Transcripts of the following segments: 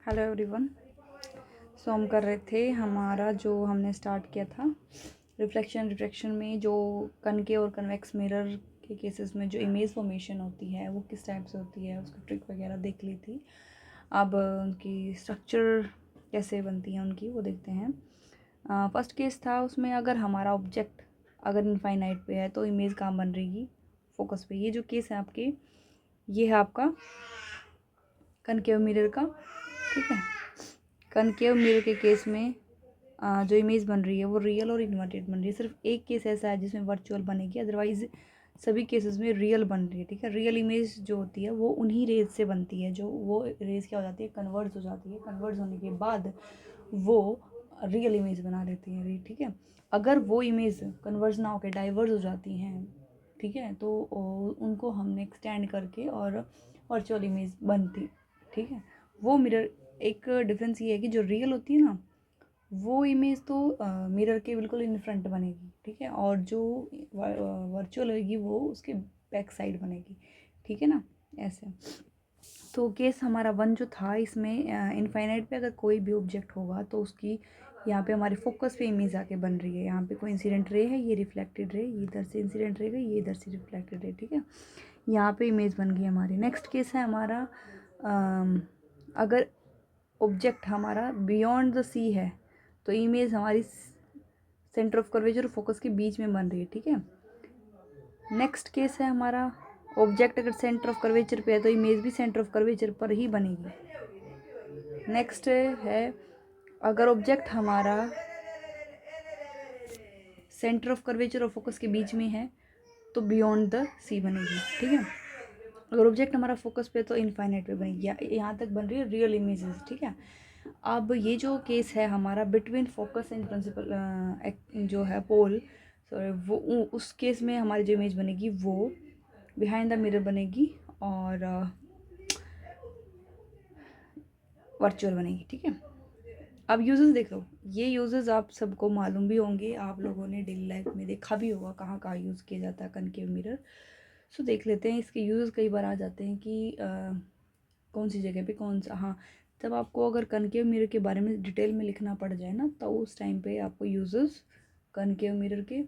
Hello everyone. सो हम कर रहे थे हमारा जो हमने स्टार्ट किया था रिफ्लेक्शन में जो कनकेव और कन्वेक्स मिरर के केसेस में जो इमेज फॉर्मेशन होती है वो किस टाइप से होती है, उसकी ट्रिक वगैरह देख ली थी। अब उनकी स्ट्रक्चर कैसे बनती है उनकी वो देखते हैं। फर्स्ट केस था, उसमें अगर हमारा ऑब्जेक्ट अगर इनफाइनाइट पे है तो इमेज कहाँ बन रहेगी, फोकस पे। ये जो केस है आपके, ये है आपका कनकेव मिरर का। ठीक है, कनकेव मिरर के केस में जो इमेज बन रही है वो रियल और इन्वर्टेड बन रही है। सिर्फ एक केस ऐसा है जिसमें वर्चुअल बनेगी, अदरवाइज सभी केसेस में रियल बन रही है। ठीक है, रियल इमेज जो होती है वो उन्हीं रेज से बनती है, जो वो रेज क्या हो जाती है, कन्वर्ट हो जाती है। कन्वर्ट होने के बाद वो रियल इमेज बना लेती है। ठीक है, अगर वो इमेज कन्वर्ट ना होकर डाइवर्स हो जाती हैं, ठीक है, तो उनको हमने एक्सटेंड करके और वर्चुअल इमेज बनती। ठीक है, वो मिरर एक डिफरेंस ये है कि जो रियल होती है ना, वो इमेज तो मिरर के बिल्कुल इन फ्रंट बनेगी। ठीक है, और जो वर्चुअल होगी वो उसके बैक साइड बनेगी। ठीक है ना, ऐसे। तो केस हमारा वन जो था, इसमें इनफाइनाइट पे अगर कोई भी ऑब्जेक्ट होगा तो उसकी यहाँ पे हमारे फोकस पे इमेज आके बन रही है। यहाँ पे कोई इंसिडेंट रे है, ये रिफ्लेक्टेड रे, ये इधर से इंसिडेंट रे गई, ये इधर से रिफ्लेक्टेड रे। ठीक है, यहाँ पे इमेज बन गई हमारी। नेक्स्ट केस है हमारा, अगर ऑब्जेक्ट हमारा बियॉन्ड द सी है तो इमेज हमारी सेंटर ऑफ कर्वेचर और फोकस के बीच में बन रही है। ठीक है, नेक्स्ट केस है हमारा, ऑब्जेक्ट अगर सेंटर ऑफ कर्वेचर पे है तो इमेज भी सेंटर ऑफ कर्वेचर पर ही बनेगी। नेक्स्ट है, अगर ऑब्जेक्ट हमारा सेंटर ऑफ कर्वेचर और फोकस के बीच में है तो बियॉन्ड द सी बनेगी। ठीक है, अगर ऑब्जेक्ट हमारा फोकस पे तो इनफाइनाइट पे बनेगी। यहाँ तक बन रही है रियल इमेजेस। ठीक है, अब ये जो केस है हमारा बिटवीन फोकस एंड प्रिंसिपल जो है पोल, सॉरी, वो उस केस में हमारी जो इमेज बनेगी वो बिहाइंड द मिरर बनेगी और वर्चुअल बनेगी। ठीक है, अब यूजेस देख लो। ये यूजेस आप सबको मालूम भी होंगे, आप लोगों ने डेली लाइफ में देखा भी होगा कहाँ कहाँ यूज़ किया जाता है कनकेव मिरर। सो देख लेते हैं इसके यूजेस। कई बार आ जाते हैं कि कौन सी जगह पे कौन सा। हाँ, तब आपको अगर कनकेव मिरर के बारे में डिटेल में लिखना पड़ जाए ना, तो उस टाइम पे आपको यूजेस कनकेव मिरर के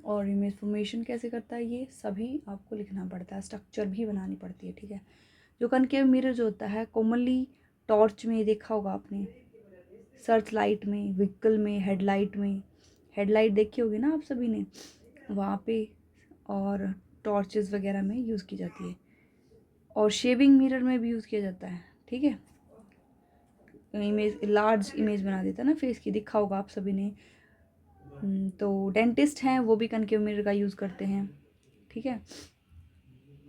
और इमेज फॉर्मेशन कैसे करता है ये सभी आपको लिखना पड़ता है, स्ट्रक्चर भी बनानी पड़ती है। ठीक है, जो कनकेव मिरर जो होता है कॉमनली टॉर्च में देखा होगा आपने, सर्च लाइट में, व्हीकल में, हेडलाइट देखी होगी ना आप सभी ने, वहाँ पे और टॉर्चेस वगैरह में यूज़ की जाती है, और शेविंग मिरर में भी यूज़ किया जाता है। ठीक है, इमेज लार्ज इमेज बना देता है ना फेस की, दिखा होगा आप सभी ने। तो डेंटिस्ट हैं वो भी कनकेव मिरर का यूज़ करते हैं। ठीक है,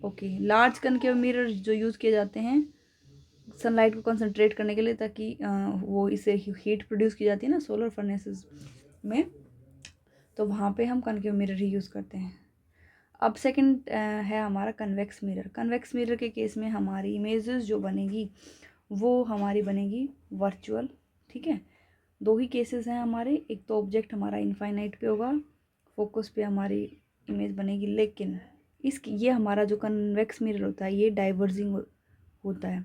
ओके, लार्ज कनकेव मिरर जो यूज़ किए जाते हैं सनलाइट को कंसंट्रेट करने के लिए, ताकि वो इसे हीट प्रोड्यूस की जाती है ना सोलर फर्नेसेस में, तो वहाँ पे हम कनकेव मिरर ही यूज़ करते हैं। अब सेकंड है हमारा कन्वेक्स मिरर। कन्वेक्स मिरर के केस में हमारी इमेजेस जो बनेगी वो हमारी बनेगी वर्चुअल। ठीक है, दो ही केसेस हैं हमारे, एक तो ऑब्जेक्ट हमारा इनफाइनाइट पे होगा, फोकस पे हमारी इमेज बनेगी, लेकिन इसकी ये हमारा जो कन्वेक्स मिरर होता है ये डाइवर्जिंग होता है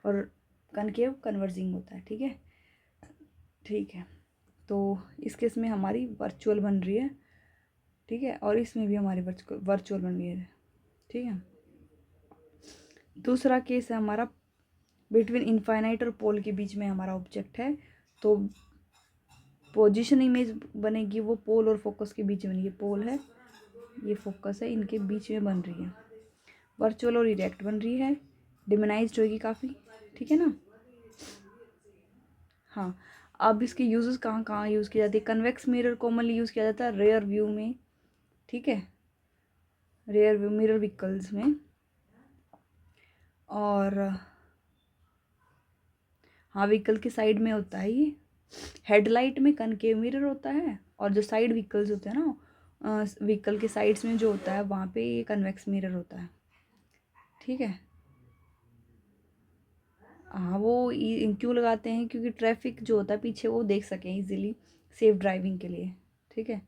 और कनकेव कन्वर्जिंग होता है। ठीक है, ठीक है, तो इस केस में हमारी वर्चुअल बन रही है। ठीक है, और इसमें भी हमारी वर्चुअल बन रही है। ठीक है, दूसरा केस है हमारा बिटवीन इनफाइनाइट और पोल के बीच में हमारा ऑब्जेक्ट है, तो पोजीशन इमेज बनेगी वो पोल और फोकस के बीच में बनेगी। पोल है, ये फोकस है, इनके बीच में बन रही है, वर्चुअल और इरेक्ट बन रही है, डिमोनाइज्ड होगी काफ़ी। ठीक है ना। हाँ, अब इसके यूजेस कहाँ कहाँ यूज़ किया जाती है। कन्वेक्स मिरर कॉमनली यूज़ किया जाता है रेयर व्यू में। ठीक है, रेयर व्यू मिरर व्हीकल्स में, और हाँ व्हीकल के साइड में होता है ये। हेडलाइट में कनकेव मिरर होता है, और जो साइड व्हीकल्स होते हैं ना, व्हीकल के साइड्स में जो होता है वहाँ पे ये कन्वेक्स मिरर होता है। ठीक है, हाँ वो क्यों लगाते हैं, क्योंकि ट्रैफिक जो होता है पीछे वो देख सकें इजीली, सेफ ड्राइविंग के लिए। ठीक है,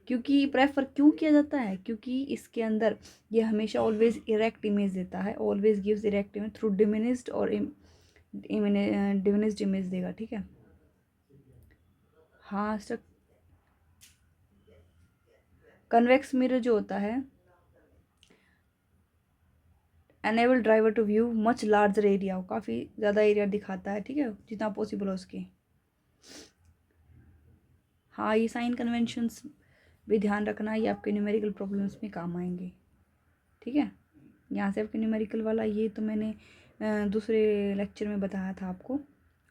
क्योंकि प्रेफर क्यों किया जाता है, क्योंकि इसके अंदर ये हमेशा ऑलवेज इरेक्ट इमेज देता है, always gives erect image through diminished और डिमिनिश्ड इमेज देगा, ठीक है। हाँ सर, कन्वेक्स मिरर जो होता है enable driver to view much larger area, काफ़ी ज़्यादा एरिया दिखाता है, ठीक है, जितना पॉसिबल हो उसके। हाँ, ये साइन कन्वेंशंस भी ध्यान रखना, ये आपके न्यूमेरिकल प्रॉब्लम्स में काम आएंगे, ठीक है। यहाँ से आपके न्यूमेरिकल वाला ये तो मैंने दूसरे लेक्चर में बताया था आपको,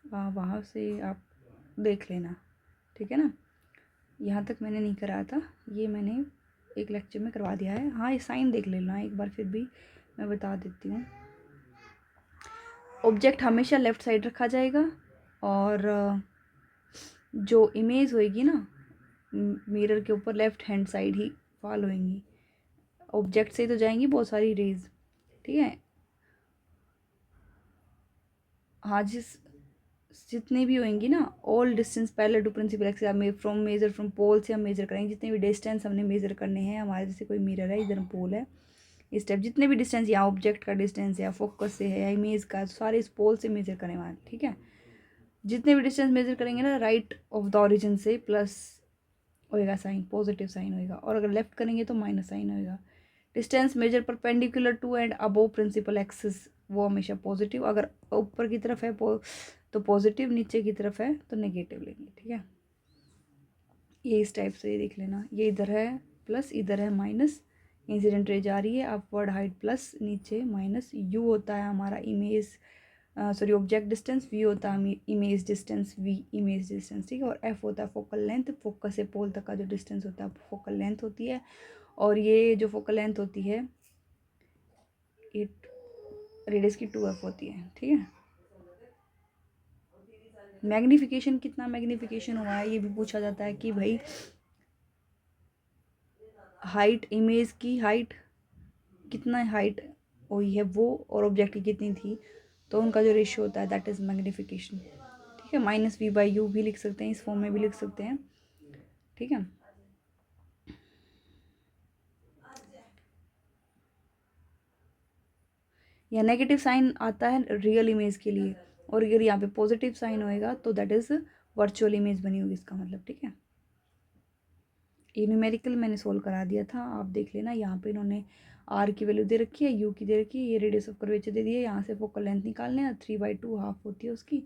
वहाँ से आप देख लेना, ठीक है ना। यहाँ तक मैंने नहीं कराया था, ये मैंने एक लेक्चर में करवा दिया है। हाँ, ये साइन देख लेना एक बार, फिर भी मैं बता देती हूँ। ऑब्जेक्ट हमेशा लेफ़्ट साइड रखा जाएगा, और जो इमेज होएगी ना मिरर के ऊपर लेफ़्ट हैंड साइड ही फॉल होएंगी। ऑब्जेक्ट से तो जाएंगी बहुत सारी रेज, ठीक है। हाँ, जितने भी होंगी ना, all distance parallel to principal axis, आप फ्रॉम मेजर फ्रॉम पोल से हम मेजर करेंगे, जितने भी डिस्टेंस हमने मेजर करने हैं, हमारे जैसे कोई मिरर है, इधर पोल है, इस टाइप जितने भी डिस्टेंस, या ऑब्जेक्ट का डिस्टेंस या फोकस से है या इमेज का, सारे इस पोल से मेजर करें वहाँ, ठीक है। जितने भी डिस्टेंस मेजर करेंगे ना राइट ऑफ द ओरिजिन से, प्लस होएगा साइन, पॉजिटिव साइन होएगा, और अगर लेफ्ट करेंगे तो माइनस साइन होएगा। Distance measure perpendicular to and above principal axis, वो हमेशा पॉजिटिव, अगर ऊपर की तरफ है तो पॉजिटिव, नीचे की तरफ है तो नेगेटिव लेंगे, ठीक है। ये इस टाइप से देख लेना, ये इधर है प्लस, इधर है माइनस, इंसिडेंट रे जा रही है अपवर्ड हाइट प्लस, नीचे माइनस, यू होता है हमारा image sorry object distance, v होता है image distance, v image distance, ठीक है। और एफ होता है फोकल लेंथ, फोकस से पोल तक का जो डिस्टेंस होता है फोकल लेंथ होती है, और ये जो फोकल लेंथ होती है ये रेडियस की 2f होती है, ठीक है। मैग्नीफिकेशन, कितना मैग्नीफिकेशन हुआ है ये भी पूछा जाता है कि भाई हाइट, इमेज की हाइट कितना हाइट हुई है वो, और ऑब्जेक्ट की कितनी थी, तो उनका जो रेशियो होता है दैट इज़ मैग्नीफिकेशन, ठीक है। -v/u भी लिख सकते हैं, इस फॉर्म में भी लिख सकते हैं, ठीक है। या नेगेटिव साइन आता है रियल इमेज के लिए, और अगर यहाँ पे पॉजिटिव साइन होएगा तो दैट इज़ वर्चुअल इमेज बनी होगी, इसका मतलब, ठीक है। ये न्यूमेरिकल मैंने सोल्व करा दिया था, आप देख लेना। यहाँ पे इन्होंने आर की वैल्यू दे रखी है, यू की दे रखी है, ये रेडियस ऑफ कर्वेचर दे दी है, यहाँ से फोकल लेंथ निकालने हैं, 3/2 हाफ होती है उसकी।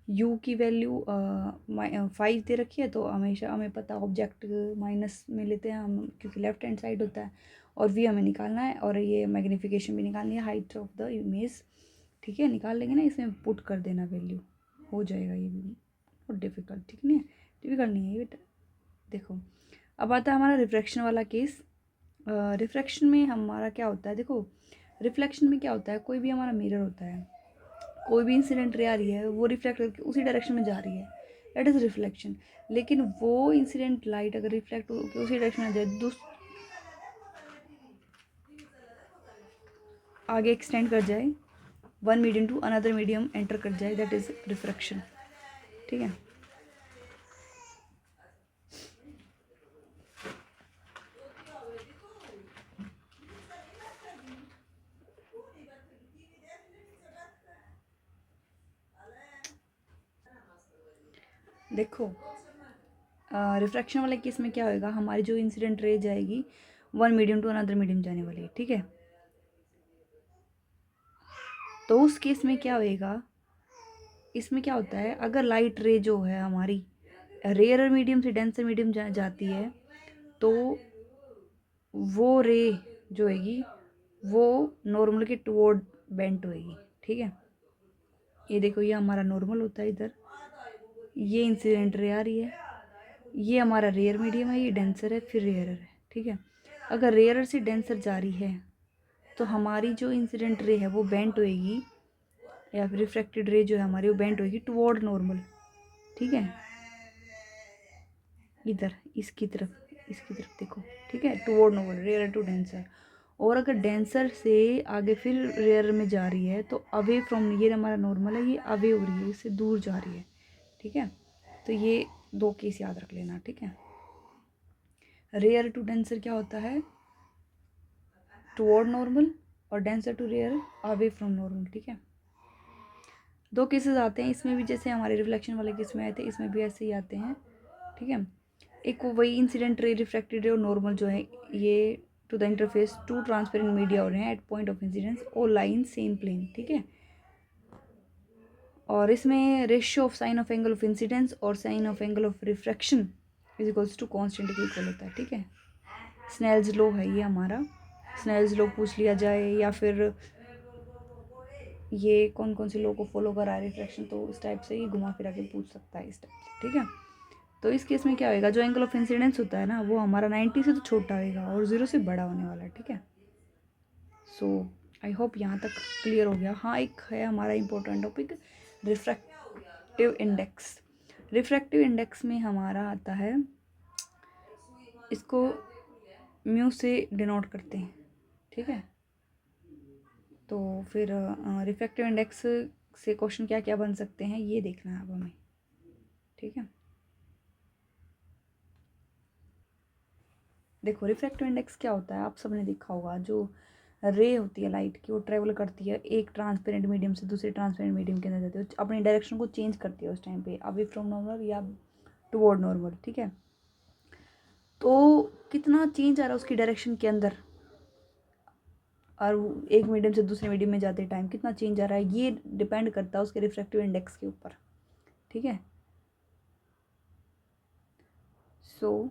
यू की वैल्यू 5 दे रखी है, तो हमेशा हमें पता ऑब्जेक्ट माइनस में लेते हैं हम, क्योंकि लेफ्ट हैंड साइड होता है, और वी हमें निकालना है, और ये मैग्नीफिकेशन भी निकालनी है, हाइट ऑफ द इमेज, ठीक है। निकाल लेंगे ना, इसमें पुट कर देना वैल्यू, हो जाएगा ये भी, बहुत डिफिकल्ट, ठीक नहीं है, डिफिकल्ट नहीं है ये बेटा। देखो अब आता है हमारा रिफ्रैक्शन वाला केस। रिफ्रैक्शन में हमारा क्या होता है, देखो रिफ्लेक्शन में क्या होता है, कोई भी हमारा मिरर होता है, कोई भी इंसिडेंट रे आ रही है, वो रिफ्लेक्ट करके उसी डायरेक्शन में जा रही है, दैट इज़ रिफ्लेक्शन। लेकिन वो इंसिडेंट लाइट अगर रिफ्लेक्ट होकर उसी डायरेक्शन में जाए, आगे एक्सटेंड कर जाए, one medium to another medium enter कर जाए, दैट इज़ रिफ्रैक्शन, ठीक है। देखो रिफ्रैक्शन वाले केस में क्या होएगा, हमारी जो इंसिडेंट रे जाएगी one medium to another medium जाने वाली है, ठीक है। तो उस केस में क्या होएगा, इसमें क्या होता है, अगर लाइट रे जो है हमारी रेयर मीडियम से डेंसर मीडियम जाती है, तो वो रे जो होएगी वो नॉर्मल के टुवर्ड बेंट होएगी, ठीक है। ये देखो, ये हमारा नॉर्मल होता है इधर, ये इंसिडेंट रे आ रही है, ये हमारा रेयर मीडियम है, ये डेंसर है, फिर रेयर है, ठीक है। अगर रेयर से डेंसर जा रही है तो हमारी जो इंसिडेंट रे है वो बेंट होएगी, या फिर रिफ्रैक्टेड रे जो है हमारी वो बेंट होएगी टुवर्ड नॉर्मल, ठीक है। इधर इसकी तरफ देखो, ठीक है, toward normal, rare to denser. और अगर डेंसर से आगे फिर रेयर में जा रही है तो अवे फ्रॉम, ये हमारा नॉर्मल है, ये अवे हो रही है, इससे दूर जा रही है, ठीक है। तो ये दो केस याद रख लेना, ठीक है। रेयर टू डेंसर क्या होता है, टुवर्ड नॉर्मल, और denser to rare away from normal, ठीक है। 2 केसेस आते हैं इसमें भी, जैसे हमारे रिफ्लेक्शन वाले केस में आए थे, इसमें भी ऐसे ही आते हैं, ठीक है। एक वो वही इंसिडेंट रे, रिफ्रैक्टेड रे और नॉर्मल जो है ये to the interface to transparent media हो रहे हैं एट पॉइंट ऑफ इंसिडेंस और लाइन सेम प्लेन, ठीक है। और इसमें ratio of sine of angle of incidence और sine of angle of refraction is equals to constant के इक्वल होता है, ठीक है। स्नेल्स लॉ है ये हमारा, स्नेल्स लॉ पूछ लिया जाए या फिर ये कौन कौन से लॉ को फॉलो करा है रिफ्रैक्शन, तो इस टाइप से ये घुमा फिरा के पूछ सकता है इस टाइप से, ठीक है। तो इस केस में क्या होएगा, जो एंगल ऑफ इंसिडेंस होता है ना वो हमारा 90 से तो छोटा होएगा और 0 से बड़ा होने वाला है, ठीक है। सो आई होप यहाँ तक क्लियर हो गया। हाँ, एक है हमारा important topic, refractive index. Refractive index में हमारा आता है, इसको म्यू से डिनोट करते हैं, ठीक है। तो फिर रिफ्रैक्टिव इंडेक्स से क्वेश्चन क्या क्या बन सकते हैं ये देखना है अब हमें, ठीक है। देखो रिफ्रैक्टिव इंडेक्स क्या होता है, आप सबने देखा होगा, जो रे होती है लाइट की वो ट्रेवल करती है एक ट्रांसपेरेंट मीडियम से दूसरे ट्रांसपेरेंट मीडियम के अंदर जाती है, अपनी डायरेक्शन को चेंज करती है उस टाइम पे, अवे फ्रॉम नॉर्मल या टुवर्ड नॉर्मल, ठीक है। तो कितना चेंज आ रहा है उसकी डायरेक्शन के अंदर, और एक मीडियम से दूसरे मीडियम में जाते टाइम कितना चेंज आ रहा है, ये डिपेंड करता है उसके रिफ्रैक्टिव इंडेक्स के ऊपर, ठीक है। सो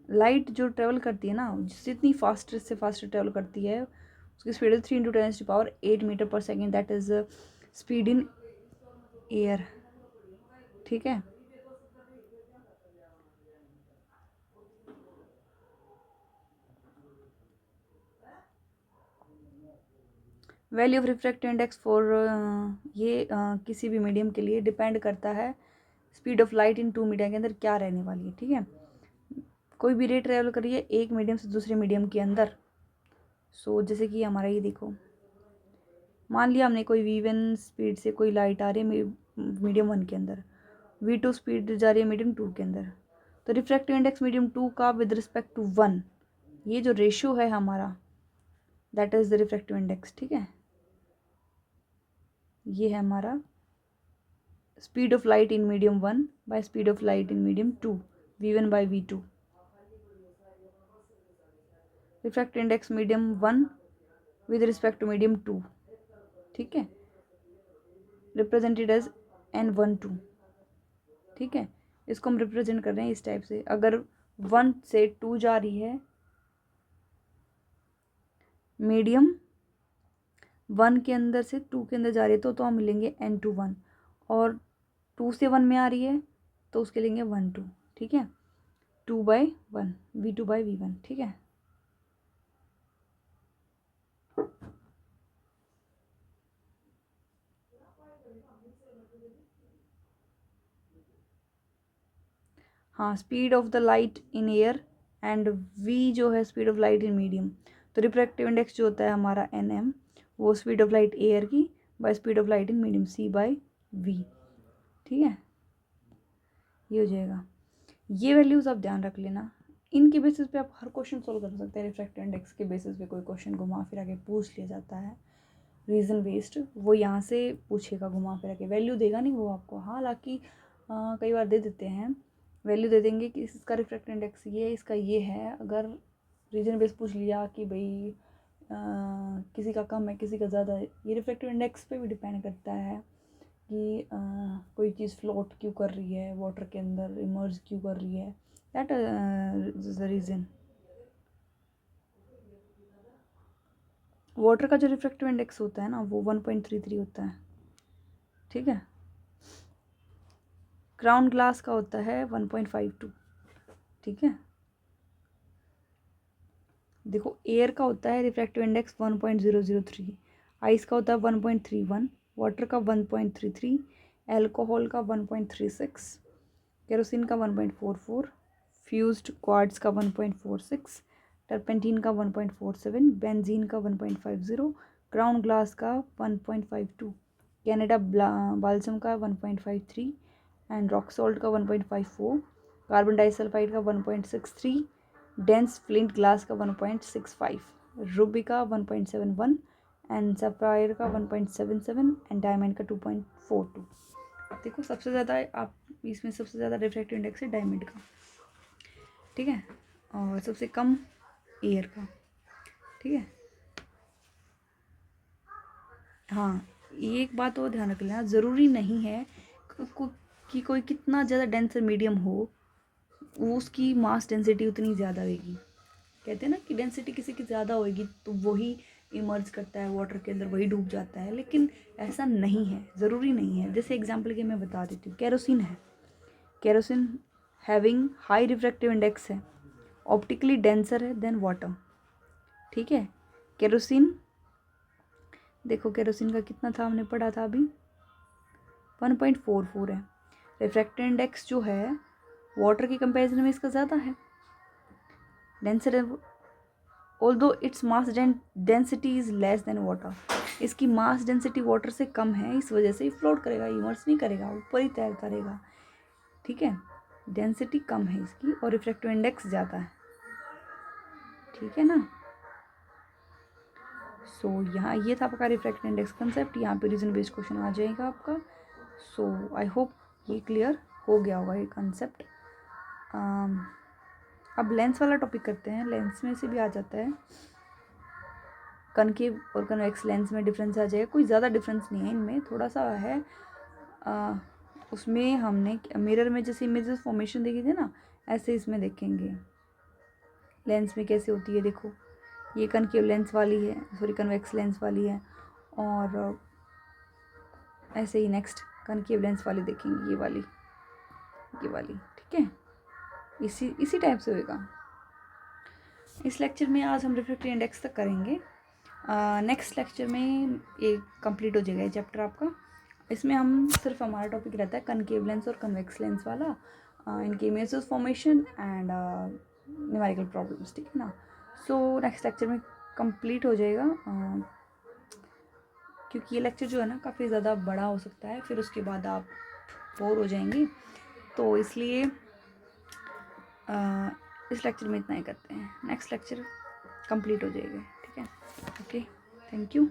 लाइट जो ट्रेवल करती है ना, जितनी फास्ट से फास्ट ट्रेवल करती है उसकी स्पीड है 3 × 10⁸ मीटर पर second, that is speed in air, ठीक है। Value of refractive index for ये किसी भी मीडियम के लिए डिपेंड करता है speed of light in 2 medium के अंदर क्या रहने वाली है, ठीक है। कोई भी रे ट्रेवल करिए एक मीडियम से दूसरे मीडियम के अंदर। सो जैसे कि हमारा ये देखो, मान लिया हमने कोई v1 स्पीड से कोई लाइट आ रही है मीडियम 1 के अंदर, v2 स्पीड जा रही है मीडियम 2 के अंदर, तो रिफ्रैक्टिव इंडेक्स मीडियम 2 का विद रिस्पेक्ट टू 1, ये जो रेशियो है हमारा, that is the refractive index, ठीक है। ये है हमारा speed of light in medium 1 by speed of light in medium 2, v1 by v2, refractive index medium 1 with respect to medium 2, ठीक है, रिप्रेजेंटेड एज n12, ठीक है। इसको हम रिप्रेजेंट कर रहे हैं इस टाइप से, अगर 1 से 2 जा रही है मीडियम 1 के अंदर से 2 के अंदर जा रही है तो हम मिलेंगे n21, और 2 से 1 में आ रही है तो उसके लेंगे 1 2, ठीक है, 2/1 v2/v1, ठीक है। हाँ, speed of the light in air and v जो है speed of light in medium, तो रिफ्रैक्टिव इंडेक्स जो होता है हमारा nm, वो स्पीड ऑफ लाइट एयर की bye speed of light in medium c/v, ठीक है। ये हो जाएगा, ये वैल्यूज़ आप ध्यान रख लेना, इनके बेसिस पे आप हर क्वेश्चन सोल्व कर सकते हैं। रिफ्रैक्टिव इंडेक्स के बेसिस पे कोई क्वेश्चन घुमा फिरा के पूछ लिया जाता है रीज़न बेस्ड, वो यहाँ से पूछेगा घुमा फिरा के, वैल्यू देगा नहीं वो आपको, हालांकि कई बार दे देते हैं, वैल्यू दे देंगे कि इसका रिफ्रैक्टिव इंडेक्स ये है, इसका ये है। अगर रीजन बेस पूछ लिया कि भाई किसी का कम है किसी का ज़्यादा है, ये रिफ्रैक्टिव इंडेक्स पे भी डिपेंड करता है कि कोई चीज़ फ्लोट क्यों कर रही है वाटर के अंदर, इमर्ज क्यों कर रही है, that is the reason. Water का जो रिफ्रैक्टिव इंडेक्स होता है ना वो 1.33 होता है, ठीक है। ग्राउंड ग्लास का होता है 1.52, ठीक है। देखो एयर का होता है रिफ्रैक्टिव इंडेक्स 1.003, आइस का होता है 1.31, वाटर का 1.33, एल्कोहल का 1.36, केरोसिन का 1.44, फ्यूज्ड क्वार्ट्ज का 1.46, टर्पेंटीन का 1.47, बेंजीन का 1.50, ग्राउंड ग्लास का 1.52, कैनेडा बाल्सम का 1.53 एंड रॉक सॉल्ट का 1.54, कार्बन डाइसल्फाइड का 1.63, डेंस फ्लिंट ग्लास का 1.65, रूबी का 1.71, एंड सफ़ायर का 1.77 एंड डायमंड का 2.42। देखो सबसे ज़्यादा आप इसमें सबसे ज़्यादा रिफ्रैक्टिव इंडेक्स है डायमंड का, ठीक है, और सबसे कम एयर का, ठीक है। हाँ, एक बात और ध्यान रख लेना, ज़रूरी नहीं है कि कोई कितना ज़्यादा डेंसर मीडियम हो वो उसकी मास डेंसिटी उतनी ज़्यादा होगी। कहते हैं ना कि डेंसिटी किसी की ज़्यादा होगी तो वही इमर्ज करता है वाटर के अंदर, वही डूब जाता है, लेकिन ऐसा नहीं है, ज़रूरी नहीं है। जैसे एग्जांपल के मैं बता देती हूँ, केरोसिन है, kerosene having high refractive index है, ऑप्टिकली डेंसर है देन वाटर, ठीक है। केरोसिन देखो, केरोसिन का कितना था हमने पढ़ा था अभी, 1.44 है। रिफ्रैक्टिव इंडेक्स जो है वाटर की कंपैरिजन में इसका ज़्यादा है, डेंसर है, although its mass density is less than water. इसकी मास डेंसिटी वाटर से कम है, इस वजह से फ्लोट करेगा, इमर्स नहीं करेगा, ऊपर ही तैरता रहेगा, ठीक है। डेंसिटी कम है इसकी और रिफ्रैक्टिव इंडेक्स ज़्यादा है, ठीक है ना। सो यहाँ ये था आपका रिफ्रैक्टिव इंडेक्स कंसेप्ट, यहाँ पे रीजन बेस्ड क्वेश्चन आ जाएगा आपका। सो आई होप ये क्लियर हो गया होगा ये कंसेप्ट। अब लेंस वाला टॉपिक करते हैं। लेंस में से भी आ जाता है, कनकेव और कन्वेक्स लेंस में डिफरेंस आ जाएगा, कोई ज़्यादा डिफरेंस नहीं है इनमें, थोड़ा सा है। उसमें हमने मिरर में जैसे इमेजेस फॉर्मेशन देखी थी ना, ऐसे इसमें देखेंगे लेंस में कैसे होती है। देखो ये कनकेव लेंस वाली है, सॉरी कन्वेक्स लेंस वाली है, और ऐसे ही नेक्स्ट कनकेव लेंस वाली देखेंगे, ये वाली, ठीक है। इसी टाइप से होएगा। इस लेक्चर में आज हम रिफ्रैक्टिव इंडेक्स तक करेंगे। नेक्स्ट लेक्चर में ये कंप्लीट हो जाएगा ये चैप्टर आपका। इसमें हम सिर्फ हमारा टॉपिक रहता है कनकेव लेंस और कन्वेक्स लेंस वाला, इनके images formation and numerical problems, ठीक है ना। सो नेक्स्ट लेक्चर में कंप्लीट हो जाएगा, क्योंकि ये लेक्चर जो है ना काफ़ी ज़्यादा बड़ा हो सकता है, फिर उसके बाद आप बोर हो जाएंगे, तो इसलिए इस लेक्चर में इतना ही करते हैं। नेक्स्ट लेक्चर कंप्लीट हो जाएगा, ठीक है। Okay, thank you.